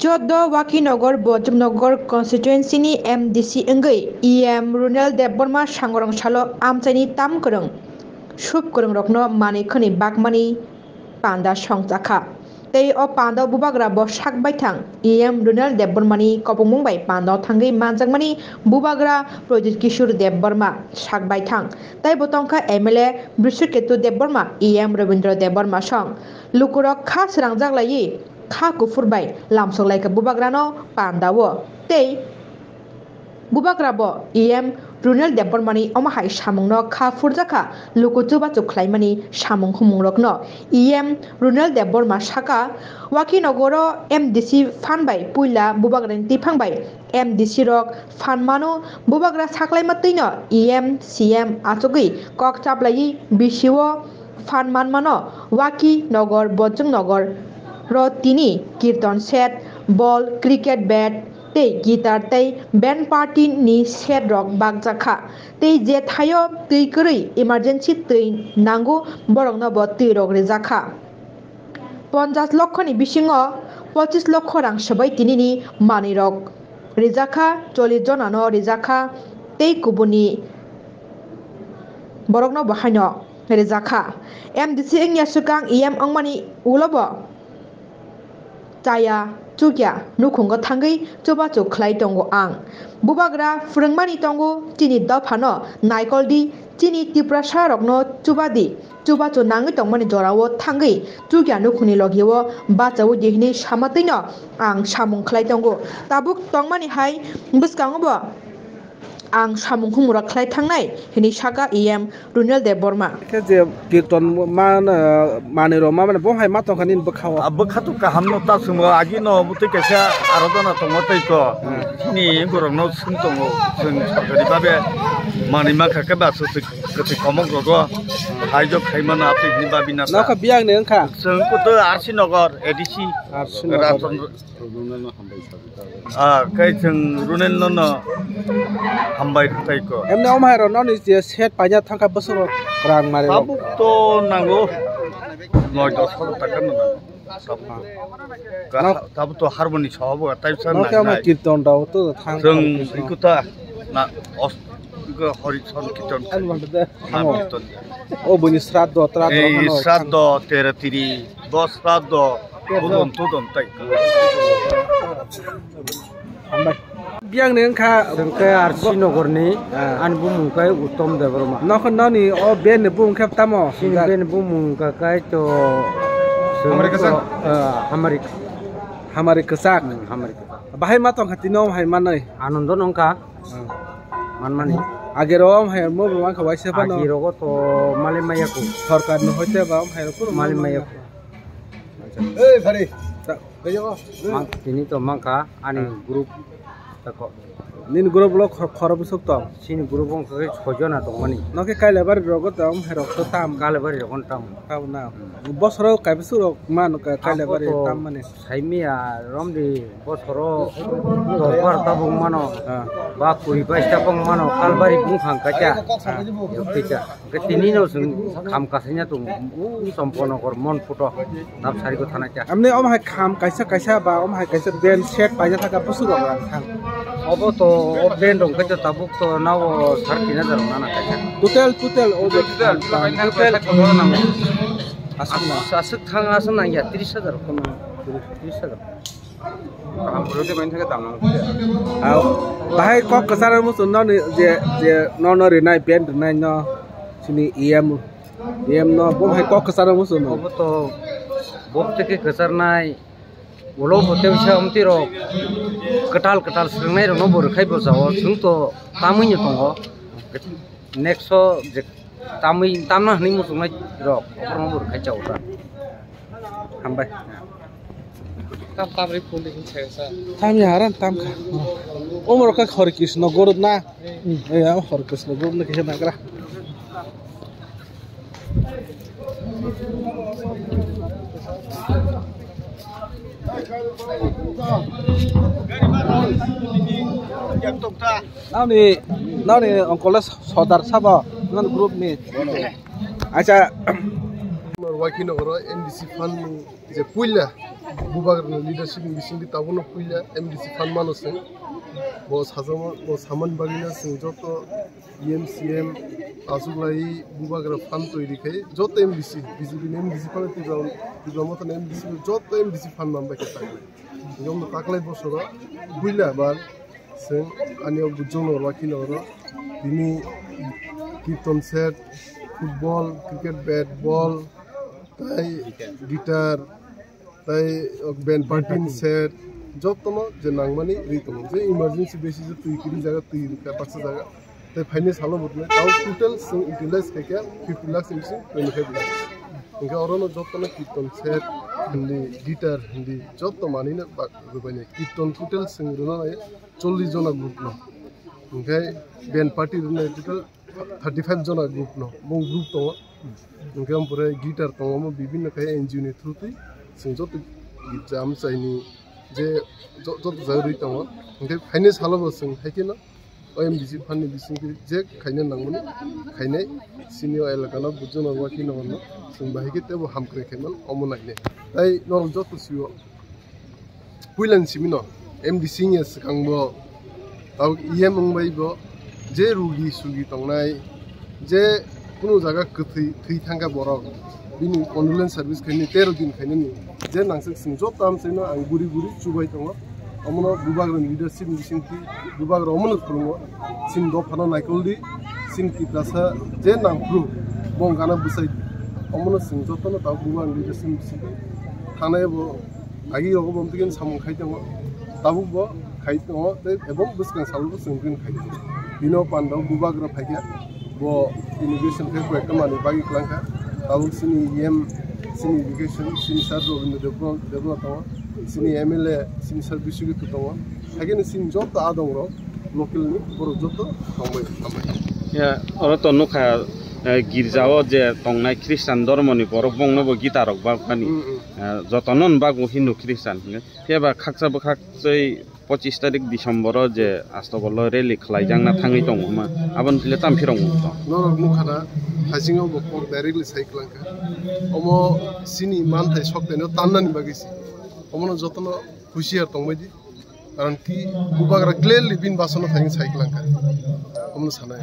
Joddo Wakinogar Bojumnogar constituency ni MDC engai EM Runal Deborma Sangorong Shalo Amchani Tam Kurung Shup Kurung Rokno Mani Khani Bakmani Panda Songchakha Tei o Panda Bubagra bo Shak Baitang EM Runal Debormani Kopongmung bai Panda Thangai Manjangmani Bubagra Project Kishur Deborma Shak Baitang Tai Botongka MLA Brisuketu Deborma EM Rabindra Deborma Song Lukurok Khas Rangjak Lai Kha kufurbai lamsok laika bubagrano pandawo tei bubagrabo EM Runal Debormani omahai samungno kha furjaka lukutuba chuklaimani samung humungrokno EM Runal Deborma saka Wakinogoro MDC fanbai puila bubagrani tipangbai MDC rok fanmano bubagra saklaimataino EM CM achogui kok chaplai bisiwo fanmanmano Wakinogor Bojungnogor ro tini kirtan set ball cricket bat tei guitar tei band party ni set rok bagjakha tei je thayo tui kurui emergency tui nango borokno bo tui rok rejakha 50 লক্ষ ni bisingo 25 লক্ষ rang sabai tini ni mani rok rejakha 40 jona no rejakha tei kubuni borokno bahaino rejakha MDC engya sukang EM ongmani ulobo Taya Chukya Nukungo Tangai Chuba Chuklai Tongo Ang Bubagra Frungmani Tongo Tini Dopano Naikoldi Tini Tiprasha Rokno Chubadi Chuba Chunangi Tongmani Jorawo Tangai Chukya Nukuni Logiwo Bachawu Dihni Shamatino Ang Shamung Klai Tongo Tabuk Tongmani Hai Buskangobo Ang samung humura klai thangnai hini saka EM Runal Deborma ke je kirtan manero mane bohai matong khanin bkhawa bkhatu ka hamno ta sumo agi no mutai kaisa arodona tongotai ko ni gorongno sung tongo sung sarkari babe mani ma khaka ba su kati komong rogo haijo khaimana api ni babina na ka biang ne kha sung puto RC Nagar ADC kai sung Runal no hambai tai ko emne omai ro no ni je set panya thangka basuro rang mare abu to nango noi 10 taka no tabu to harmoni chhobo tai san na ka ma kirtan daw to thang jeng ikuta na os ko horizon kirtan kirtan o buni sraddo trad no sraddo teratiri dos sraddo tudon tai hambai biang ne kha ke RC Nagar ni an bumung kai Uttom Deborma nokhon noni o ben ne bum khap tamo sin ben bumung ka kai to hamari kesak bahai matong khatino hai manai Anondo nongka manmani agerom hai mo bang khawai se pano agiro ko to malimaya ko sarkar no hote ba hai ko malimaya ko ei phari ta bejo ini to mangka ani group tako nin group lo khorab sukto sin group ong kai chojona to mani noke kaile bar rogo tam herok to tam kale bari kon tam na bosro kaibsuro man kaile bari tam mane saimia romdi bosro dorbar tabung mano ba kuri paista pong mano kalbari bung khang kacha yoktica ketini no sung kham kasanya tu sampono kor mon puto tap sari ko thana cha amne om hai kham kaisa ba om hai kaisa ben set paja thaka busuro kham obo to ben dong kacha tabuk to nawo sarkina dar nana kacha total total asuk thang asan na ya 30000 kono 30000 am bolote main thake dam au bahai kok kasar musun no je no re nai pen nai no sini EM no bom hai kok kasar musun obo to bob থেকে kasar nai ulo bote bisa amti ro ketal sengnai ro no bor khai bo jawo sung to tamui ni tongo next so je tamna ni musung nai ro no bor khai jawo ta hambai tam ri phone de chesa tam yaran tam kha omor ka khor krishna gorod na e am khor krishna gorod na kisha nakra Now ni onkolas sodar sabo ngan group ni acha Wakinogoro MDC Fund je puila bubagar leadership bising tabuno puila MDC Fund mano sing bo sajama bo saman bagina sing joto EMCM azuglai bubagar fund toiri kai joto MDC BJP MDC Fund tiba MDC joto MDC Fund namba ke takai jom taklai bosora puila bar sing anio bujono Wakinogoro dini kirtan set football, cricket bat, ball, guitar, band party set, job tomo je nangmani ritomo je emergency basis je tui kiri jaga tui ka paksa jaga tai finance halo botne tau total sing utilize kaya 50 lakhs in 25 lakhs inga orono job tomo kirtan set hindi guitar hindi job to mani na bani kirtan total sing rona 40 jona group no inga band party rona total 35 jona group no mong group to ngam pura guitar to mo bibinno kay NGO ni through ti sing jot jam chaini je jot zaruri to ngam finance halo sing hakina OMDC Fund ni bising je khaina nangmani khainai senior elakana bujono Wakino no sing bahike te bo hamkre kheman omonai ne tai nor jot siwo puilan simino MDC ni sakangbo tau EM ngbai bo je rugi sugi tongnai je kuno jaga kthai thanga borok bini condolence service khaini 13 din khaini ni je nangsek sing job tam sino ang guri chubai tongo amono bubagro leadership bisingti bubagro amono khulungo sin do phano naikoldi sin kitlasa je nangpru bongana busai amono sing job no ta bubag leadership bisingti thanai bo agi rogo bomtigen samung khai tongo tabu bo khai tongo ebom buskan salbo singkin khai bino pando bubagro phaiya bo immigration ke ko ekamani bagi klangka tabu sini EM sini education sini sarro in the develop sini MLA sini service gu to again sin job ta adong ro local ni boro joto tombai ya oro to no kha girjao je tongnai Christian dormoni borok bongno bo gitarok ba khani jotonon ba go Hindu Christian keba khaksa bo khakchai 25 tarik December je astobolo rally khlaijang na thangi tongma abon tile tamphirong to norok mukhana hajingo bo kok directly cyclanka omo sini man thai sokte no tannani bagisi omono jotono khushiyar tongmedi karon ki bubagra clearly bin basono thangi cyclanka omono sanai